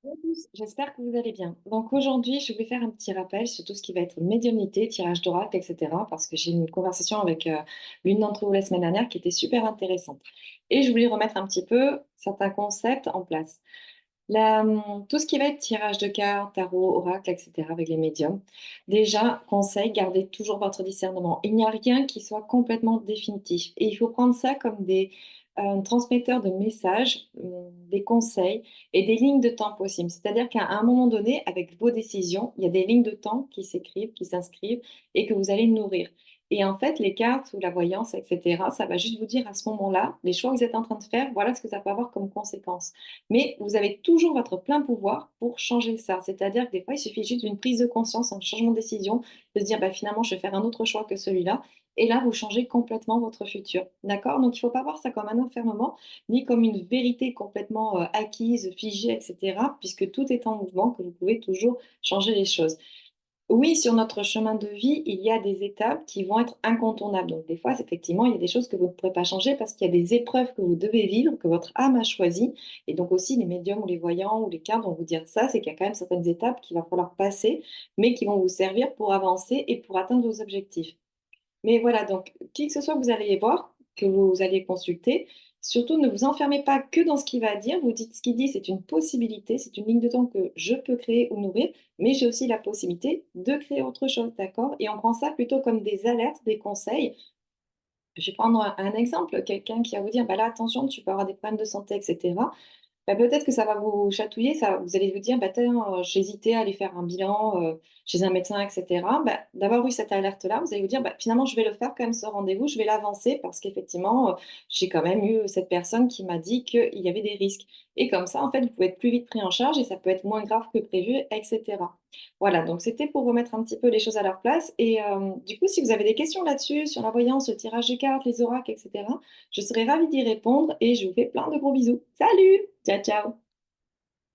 Bonjour à tous, j'espère que vous allez bien. Donc aujourd'hui, je vais faire un petit rappel sur tout ce qui va être médiumnité, tirage d'oracle, etc. Parce que j'ai eu une conversation avec l'une d'entre vous la semaine dernière qui était super intéressante. Et je voulais remettre un petit peu certains concepts en place. Tout ce qui va être tirage de cartes, tarot, oracle, etc. avec les médiums. Déjà, conseil, gardez toujours votre discernement. Il n'y a rien qui soit complètement définitif. Et il faut prendre ça comme des transmetteurs de messages, des conseils et des lignes de temps possibles. C'est-à-dire qu'à un moment donné, avec vos décisions, il y a des lignes de temps qui s'écrivent, qui s'inscrivent et que vous allez nourrir. Et en fait, les cartes ou la voyance, etc., ça va juste vous dire à ce moment-là, les choix que vous êtes en train de faire, voilà ce que ça peut avoir comme conséquence. Mais vous avez toujours votre plein pouvoir pour changer ça. C'est-à-dire que des fois, il suffit juste d'une prise de conscience, un changement de décision, de se dire bah, finalement, je vais faire un autre choix que celui-là. Et là, vous changez complètement votre futur. D'accord? Donc, il ne faut pas voir ça comme un enfermement, ni comme une vérité complètement acquise, figée, etc., puisque tout est en mouvement, que vous pouvez toujours changer les choses. Oui, sur notre chemin de vie, il y a des étapes qui vont être incontournables. Donc, des fois, effectivement, il y a des choses que vous ne pourrez pas changer parce qu'il y a des épreuves que vous devez vivre, que votre âme a choisies. Et donc aussi, les médiums ou les voyants ou les cartes vont vous dire ça, c'est qu'il y a quand même certaines étapes qu'il va falloir passer, mais qui vont vous servir pour avancer et pour atteindre vos objectifs. Mais voilà, donc qui que ce soit que vous allez voir, que vous allez consulter, surtout ne vous enfermez pas que dans ce qu'il va dire. Vous dites ce qu'il dit, c'est une possibilité, c'est une ligne de temps que je peux créer ou nourrir, mais j'ai aussi la possibilité de créer autre chose, d'accord? Et on prend ça plutôt comme des alertes, des conseils. Je vais prendre un exemple, quelqu'un qui va vous dire, bah là, attention, tu peux avoir des problèmes de santé, etc. Bah, peut-être que ça va vous chatouiller, ça vous allez vous dire: «Bah, tiens, j'hésitais à aller faire un bilan, chez un médecin et cetera». Bah, d'avoir eu cette alerte-là, vous allez vous dire: «Bah, finalement, je vais le faire quand même ce rendez-vous, je vais l'avancer parce qu'effectivement, j'ai quand même eu cette personne qui m'a dit qu'il y avait des risques» et comme ça, en fait, vous pouvez être plus vite pris en charge et ça peut être moins grave que prévu et cetera. Voilà, donc c'était pour remettre un petit peu les choses à leur place et du coup, si vous avez des questions là-dessus, sur la voyance, le tirage de cartes, les oracles et cetera, je serais ravie d'y répondre et je vous fais plein de gros bisous. Salut! Ciao, ciao.